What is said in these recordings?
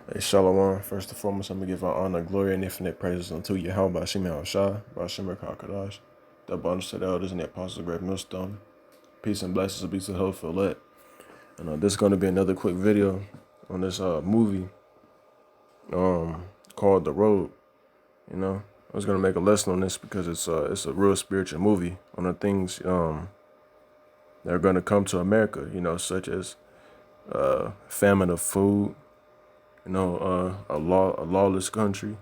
Hey, Shalom. First and foremost, I'm going to give our honor, glory, and infinite praises unto Yahweh, Bashim Shah, Bashim Kakadash, the abundance to the elders and the apostles of Great Millstone. Peace and blessings be to the whole for let. And this is going to be another quick video on this movie called The Road. You know, I was going to make a lesson on this because it's a real spiritual movie on the things that are going to come to America, you know, such as famine of food, you know, a lawless country,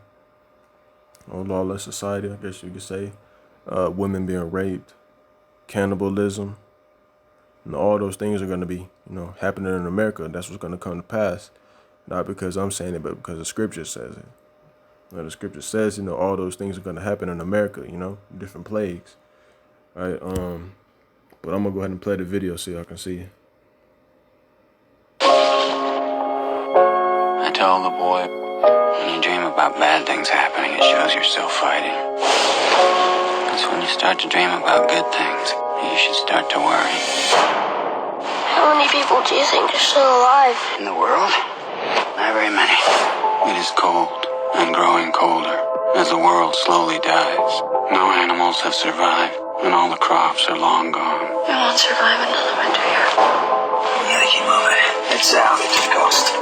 or lawless society, I guess you could say, women being raped, cannibalism, and all those things are going to be, you know, happening in America. That's what's going to come to pass, not because I'm saying it, but because the scripture says it. You know, the scripture says, you know, all those things are going to happen in America, you know, different plagues, right? But I'm gonna go ahead and play the video so y'all can see. I told the boy, when you dream about bad things happening, it shows you're still fighting. It's when you start to dream about good things, you should start to worry. How many people do you think are still alive? In the world? Not very many. It is cold and growing colder as the world slowly dies. No animals have survived, and all the crops are long gone. I won't survive another winter here. We gotta keep moving. Head south to the coast.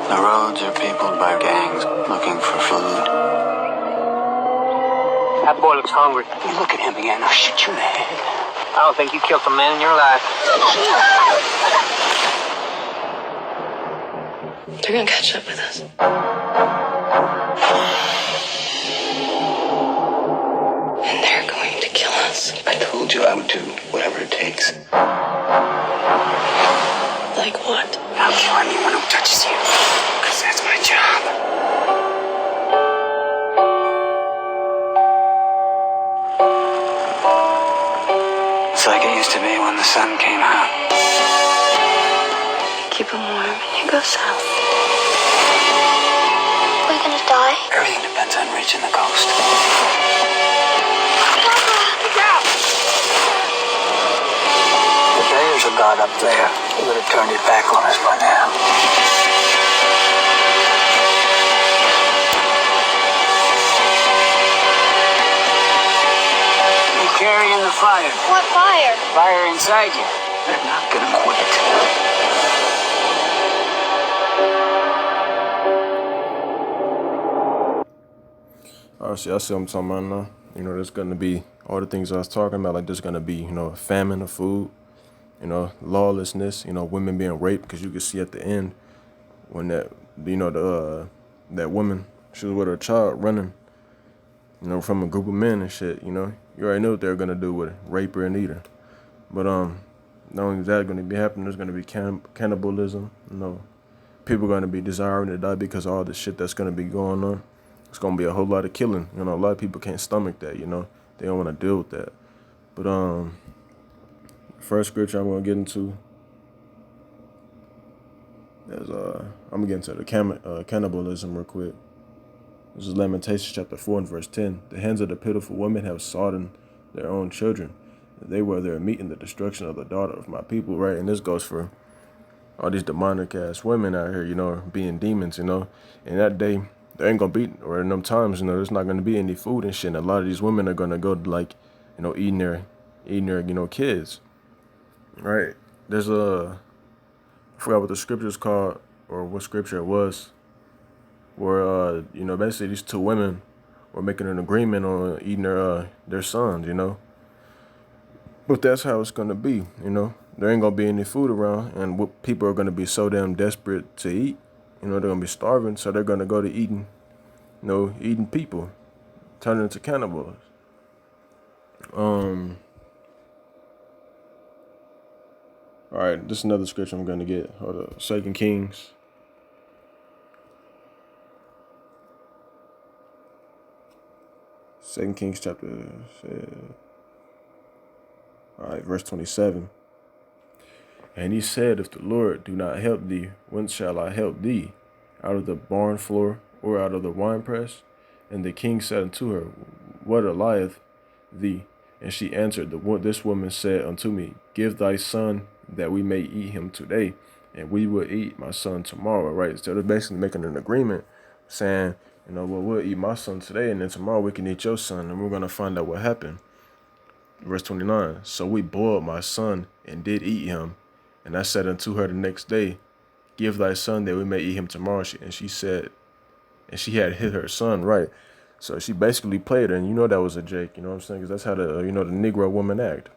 The roads are peopled by gangs looking for food. That boy looks hungry. You look at him again, I'll shoot you in the head. I don't think you killed a man in your life. They're gonna catch up with us. And they're going to kill us. I told you I would do whatever it takes. Like what? I'll kill anyone who touches you, because that's my job. It's like it used to be when the sun came out. Keep them warm and you go south. Are we gonna die? Everything depends on reaching the coast. The bears are got up there. You would have turned your back on us by now. You're carrying the fire. What fire? Fire inside you. They're not gonna quit. All right, see, I see what I'm talking about now. You know, there's gonna be all the things I was talking about. Like there's gonna be, you know, famine of food, you know, lawlessness, you know, women being raped. Because you can see at the end when that, you know, that woman, she was with her child running, you know, from a group of men and shit. You know, you already know what they're gonna do with her, rape her and eat her. But not only is that gonna be happening, there's gonna be cannibalism. You know, people are gonna be desiring to die because of all the shit that's gonna be going on. It's gonna be a whole lot of killing. You know, a lot of people can't stomach that. You know, they don't want to deal with that. But first scripture I'm gonna get into is I'm gonna get into the cannibalism real quick. This is Lamentations chapter 4 and verse 10. The hands of the pitiful women have sodden their own children. They were their meat in the destruction of the daughter of my people. Right, and this goes for all these demonic ass women out here. You know, being demons. You know, in that day. There ain't gonna be, or in them times, you know, there's not gonna be any food and shit. And a lot of these women are gonna go to, like, you know, eating their, you know, kids. Right? There's I forgot what the scripture is called, or what scripture it was, where you know, basically these two women were making an agreement on eating their sons, you know. But that's how it's gonna be, you know. There ain't gonna be any food around, and what people are gonna be so damn desperate to eat. You know, they're gonna be starving, so they're gonna go to eating, you know, eating people, turning into cannibals. All right, this is another scripture I'm gonna get. Hold up, 2 Kings. 2 Kings chapter, all right, verse 27. And he said, if the Lord do not help thee, whence shall I help thee? Out of the barn floor, or out of the winepress? And the king said unto her, what lieth thee? And she answered, this woman said unto me, give thy son that we may eat him today, and we will eat my son tomorrow, right? So they're basically making an agreement saying, well, we'll eat my son today, and then tomorrow we can eat your son, and we're going to find out what happened. Verse 29, so we boiled my son and did eat him. And I said unto her the next day, give thy son that we may eat him tomorrow. And she said, and she had hit her son, right? So she basically played her, and that was a Jake, you know what I'm saying? Because that's how the Negro woman act.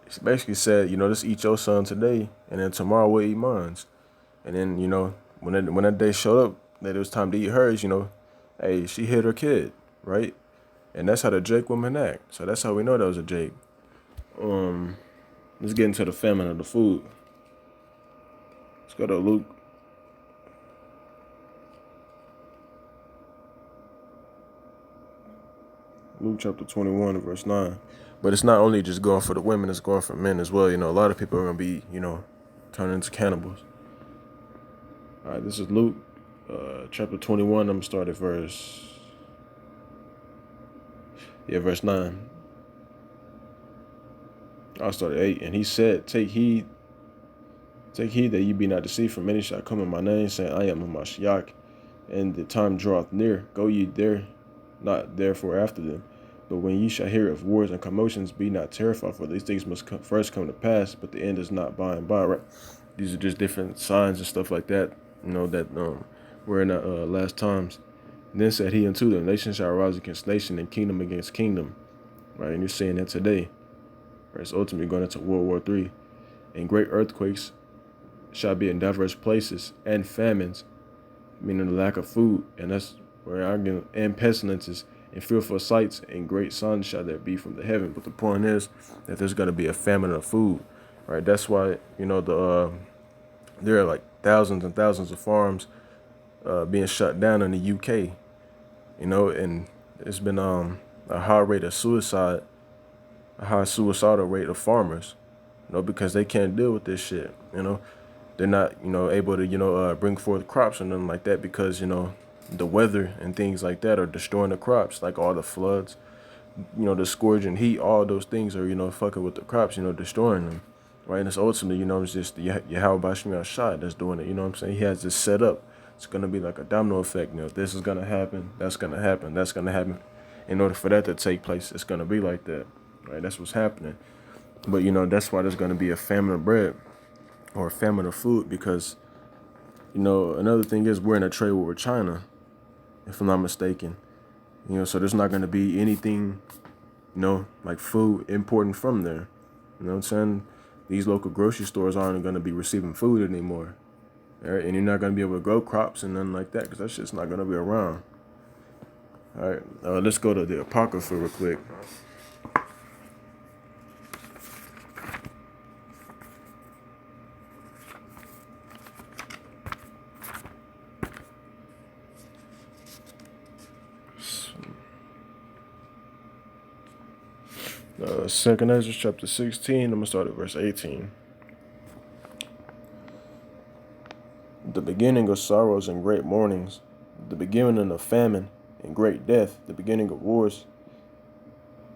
She basically said, just eat your son today, and then tomorrow we'll eat mine. And then, when that day showed up, that it was time to eat hers, hey, she hit her kid, right? And that's how the Jake woman act. So that's how we know that was a Jake. Let's get into the famine of the food. Let's go to Luke. Luke chapter 21, verse 9. But it's not only just going for the women, it's going for men as well. A lot of people are going to be, turning into cannibals. All right, this is Luke chapter 21. I'm going to start at verse 9. I'll start at 8. And he said, Take heed that ye be not deceived, for many shall come in my name, saying, I am Mashiach, and the time draweth near. Go ye there, not therefore after them. But when ye shall hear of wars and commotions, be not terrified, for these things must first come to pass, but the end is not by and by, right? These are just different signs and stuff like that, that we're in the last times. And then said he unto them, nation shall arise against nation, and kingdom against kingdom, right? And you're seeing that today, right? It's ultimately going into World War III. And great earthquakes shall be in diverse places, and famines, meaning the lack of food, and that's where I get, and pestilences, and fearful sights, and great signs shall there be from the heaven. But the point is that there's going to be a famine of food, right? That's why there are like thousands and thousands of farms being shut down in the UK, and it's been a high rate of suicide, a high suicidal rate of farmers, because they can't deal with this shit, They're not, able to, bring forth crops or nothing like that because, the weather and things like that are destroying the crops, like all the floods, the scorching heat, all those things are, fucking with the crops, destroying them, right? And it's ultimately, it's just Yahweh Bashim shot that's doing it, you know what I'm saying? He has this set up. It's going to be like a domino effect, this is going to happen, that's going to happen, that's going to happen. In order for that to take place, it's going to be like that, right? That's what's happening. But, that's why there's going to be a famine of bread or a famine of food because, another thing is we're in a trade war with China, if I'm not mistaken. So there's not going to be anything, like food importing from there. You know what I'm saying? These local grocery stores aren't going to be receiving food anymore. All right? And you're not going to be able to grow crops and nothing like that because that shit's not going to be around. All right, let's go to the Apocrypha real quick. 2nd Ezra chapter 16, I'm going to start at verse 18. The beginning of sorrows and great mournings, the beginning of famine and great death, the beginning of wars,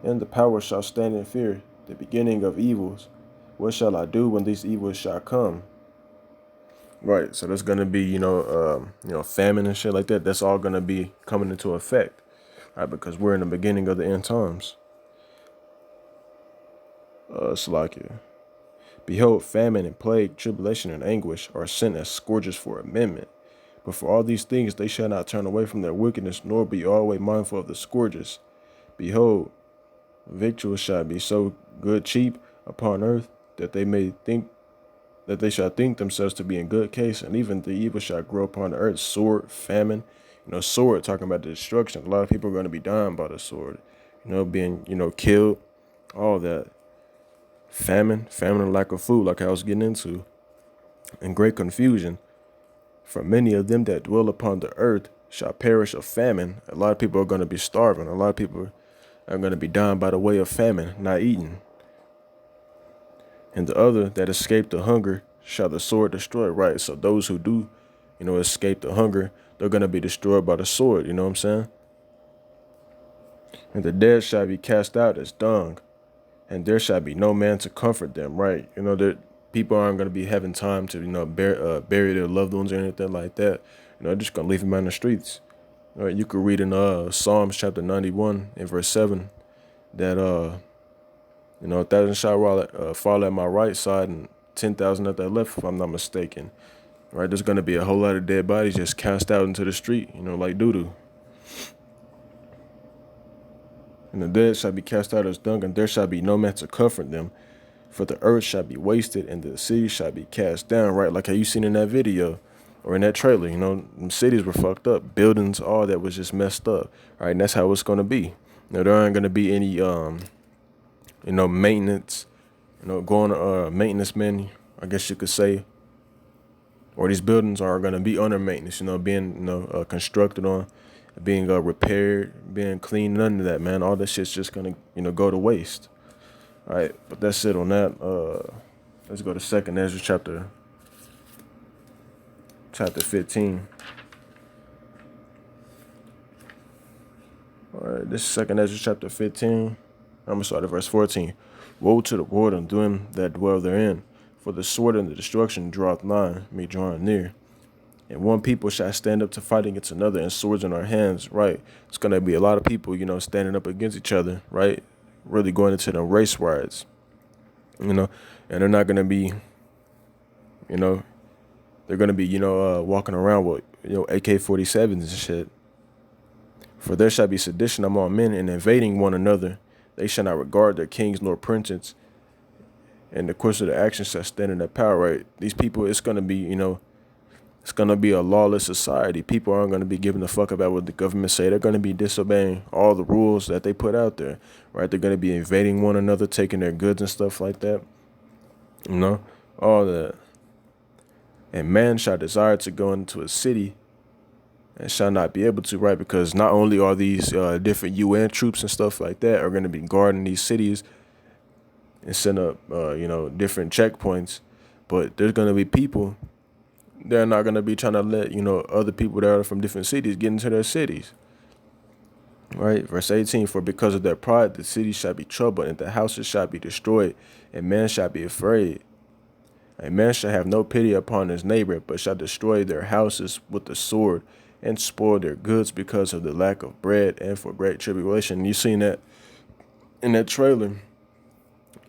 and the power shall stand in fear, the beginning of evils. What shall I do when these evils shall come? Right, so there's going to be, famine and shit like that. That's all going to be coming into effect, right, because we're in the beginning of the end times. Salakia. Behold, famine and plague, tribulation and anguish are sent as scourges for amendment. But for all these things they shall not turn away from their wickedness, nor be always mindful of the scourges. Behold, victuals shall be so good cheap upon earth that they shall think themselves to be in good case, and even the evil shall grow upon the earth, sword, famine. Sword talking about the destruction. A lot of people are going to be dying by the sword, being, killed, all that. Famine and lack of food, like I was getting into, and great confusion. For many of them that dwell upon the earth shall perish of famine. A lot of people are going to be starving. A lot of people are going to be dying by the way of famine, not eating. And the other that escape the hunger shall the sword destroy. Right, so those who do, escape the hunger, they're going to be destroyed by the sword, you know what I'm saying? And the dead shall be cast out as dung, and there shall be no man to comfort them. Right? That people aren't going to be having time to bury their loved ones or anything like that. They're just going to leave them out in the streets. All right? You could read in Psalms chapter 91 and verse 7 that 1,000 shall fall at my right side and 10,000 at that left, if I'm not mistaken. Right? There's going to be a whole lot of dead bodies just cast out into the street, like doo-doo. And the dead shall be cast out as dung, and there shall be no man to comfort them. For the earth shall be wasted, and the city shall be cast down. Right? Like how you seen in that video or in that trailer, them cities were fucked up. Buildings, all that was just messed up. Right? And that's how it's going to be. There aren't going to be any, maintenance, going maintenance men, I guess you could say, or these buildings are going to be under maintenance, being, constructed on, being repaired, being cleaned. None of that, man. All that shit's just going to, go to waste. All right. But that's it on that. Let's go to 2nd Ezra chapter 15. All right. This is 2nd Ezra chapter 15. I'm going to start at verse 14. Woe to the world and them that dwell therein, for the sword and the destruction draweth nigh, me drawing near. And one people shall stand up to fight against another, and swords in our hands, right? It's going to be a lot of people, standing up against each other, right? Really going into the race riots, and they're not going to be, they're going to be, walking around with, AK-47s and shit. For there shall be sedition among men and invading one another. They shall not regard their kings nor princes, and the course of the action shall stand in their power, right? These people, it's going to be, it's going to be a lawless society. People aren't going to be giving a fuck about what the government say. They're going to be disobeying all the rules that they put out there, right? They're going to be invading one another, taking their goods and stuff like that, all that. And man shall desire to go into a city and shall not be able to, right? Because not only are these different UN troops and stuff like that are going to be guarding these cities and set up, different checkpoints, but there's going to be people. They're not going to be trying to let, other people that are from different cities get into their cities. Right? Verse 18, for because of their pride, the city shall be troubled, and the houses shall be destroyed, and man shall be afraid. A man shall have no pity upon his neighbor, but shall destroy their houses with the sword, and spoil their goods because of the lack of bread and for great tribulation. You seen that in that trailer.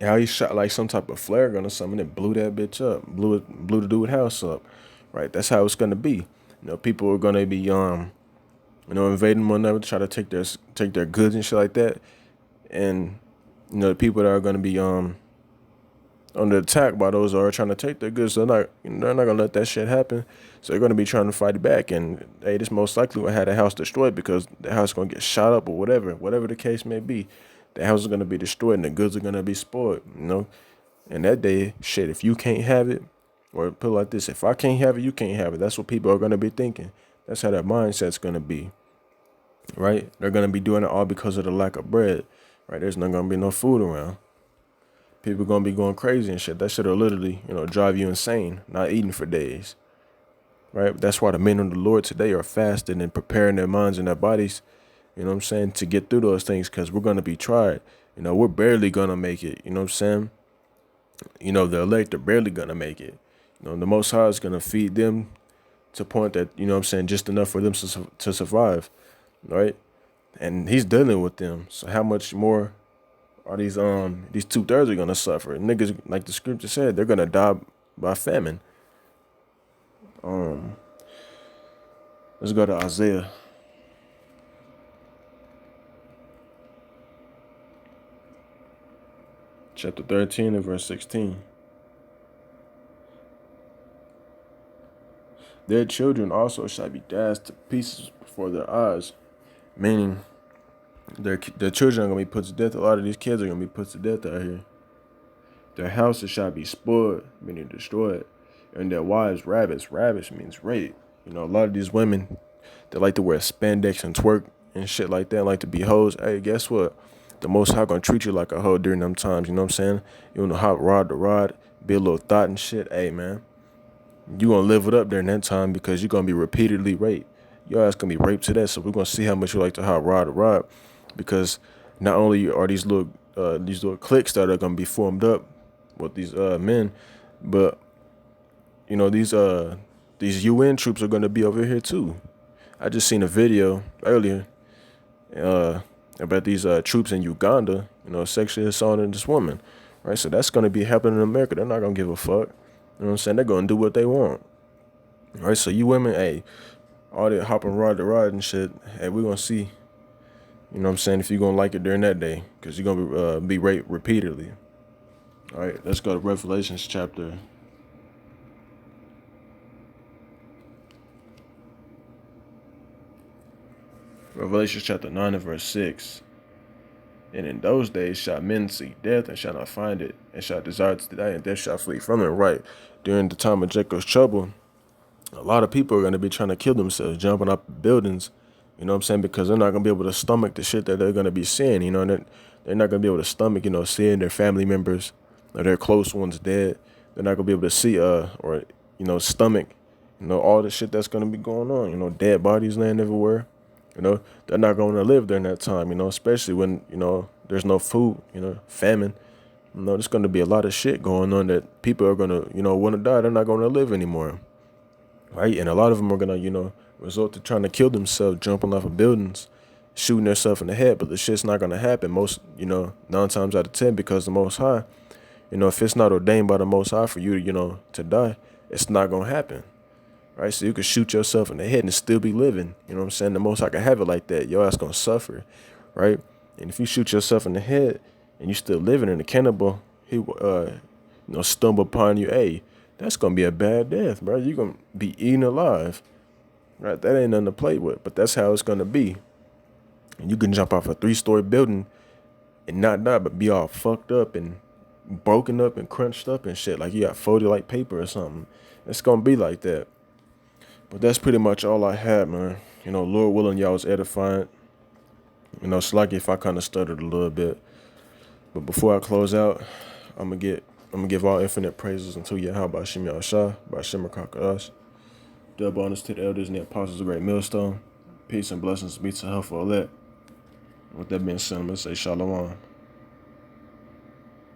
How he shot like some type of flare gun or something and blew that bitch up, blew the dude's house up. Right, that's how it's gonna be. People are gonna be invading one another, try to take their goods and shit like that. And the people that are gonna be under attack by those that are trying to take their goods, they're not gonna let that shit happen. So they're gonna be trying to fight it back. And hey, this most likely will have the house destroyed because the house is gonna get shot up or whatever the case may be. The house is gonna be destroyed and the goods are gonna be spoiled. And that day, shit, if you can't have it. Or put it like this, if I can't have it, you can't have it. That's what people are going to be thinking. That's how their mindset's going to be, right? They're going to be doing it all because of the lack of bread, right? There's not going to be no food around. People are going to be going crazy and shit. That shit will literally, drive you insane, not eating for days, right? That's why the men of the Lord today are fasting and preparing their minds and their bodies, to get through those things because we're going to be tried. We're barely going to make it, the elect are barely going to make it. The Most High is going to feed them to a point that, just enough for them to survive, right? And he's dealing with them. So how much more are these 2/3 are going to suffer? Niggas, like the scripture said, they're going to die by famine. Let's go to Isaiah. Chapter 13 and verse 16. Their children also shall be dashed to pieces before their eyes. Meaning, their children are going to be put to death. A lot of these kids are going to be put to death out here. Their houses shall be spoiled, meaning destroyed. And their wives ravished. Ravish means rape. A lot of these women, they like to wear spandex and twerk and shit like that, like to be hoes. Hey, guess what? The Most High gonna treat you like a hoe during them times. You know what I'm saying? You want to hop rod to rod, be a little thought and shit. Hey, man. You gonna live it up during that time because you're gonna be repeatedly raped. Your ass gonna be raped to that. So we're gonna see how much you like to hot rod. Because not only are these little these little cliques that are gonna be formed up with these men, but you know these UN troops are gonna be over here too. I just seen a video earlier about these troops in Uganda, you know, sexually assaulting this woman, right? So that's gonna be happening in America. They're not gonna give a fuck. You know what I'm saying? They're gonna do what they want, right? So you women, hey, all that hopping rod to rod and shit, hey, we're gonna see. You know what I'm saying? If you're gonna like it during that day, because you're gonna be raped repeatedly. All right, let's go to Revelations chapter. Revelation chapter 9 and verse 6. And in those days shall men seek death and shall not find it, and shall desire to die, and death shall flee from them. Right. During the time of Jacob's trouble, a lot of people are going to be trying to kill themselves, jumping up buildings, you know what I'm saying? Because they're not going to be able to stomach the shit that they're going to be seeing, you know, and they're not going to be able to stomach, you know, seeing their family members or their close ones dead. They're not going to be able to see, or, you know, stomach, you know, all the shit that's going to be going on, you know, dead bodies laying everywhere. You know, they're not going to live during that time, you know, especially when, you know, there's no food, you know, famine. You know, there's going to be a lot of shit going on that people are going to, you know, want to die. They're not going to live anymore. Right. And a lot of them are going to, you know, resort to trying to kill themselves, jumping off of buildings, shooting themselves in the head. But the shit's not going to happen most, you know, 9 times out of 10, because the Most High, you know, if it's not ordained by the Most High for you, you know, to die, it's not going to happen. Right, so you can shoot yourself in the head and still be living. You know what I'm saying? The Most High can have it like that. Your ass gonna suffer, right? And if you shoot yourself in the head and you still living, and the cannibal, he you know, stumble upon you, hey, that's gonna be a bad death, bro. You're gonna be eaten alive, right? That ain't nothing to play with, but that's how it's gonna be. And you can jump off a 3-story building and not die, but be all fucked up and broken up and crunched up and shit, like you got folded like paper or something. It's gonna be like that. But that's pretty much all I had, man. You know, Lord willing, y'all was edifying. You know, it's like if I kind of stuttered a little bit. But before I close out, I'm gonna give all infinite praises unto Yahweh Bashim Yahshua, Bashim Rakakash. Double honors to the elders and the apostles of Great Millstone. Peace and blessings be to her for all that. With that being said, I'm gonna say Shalom.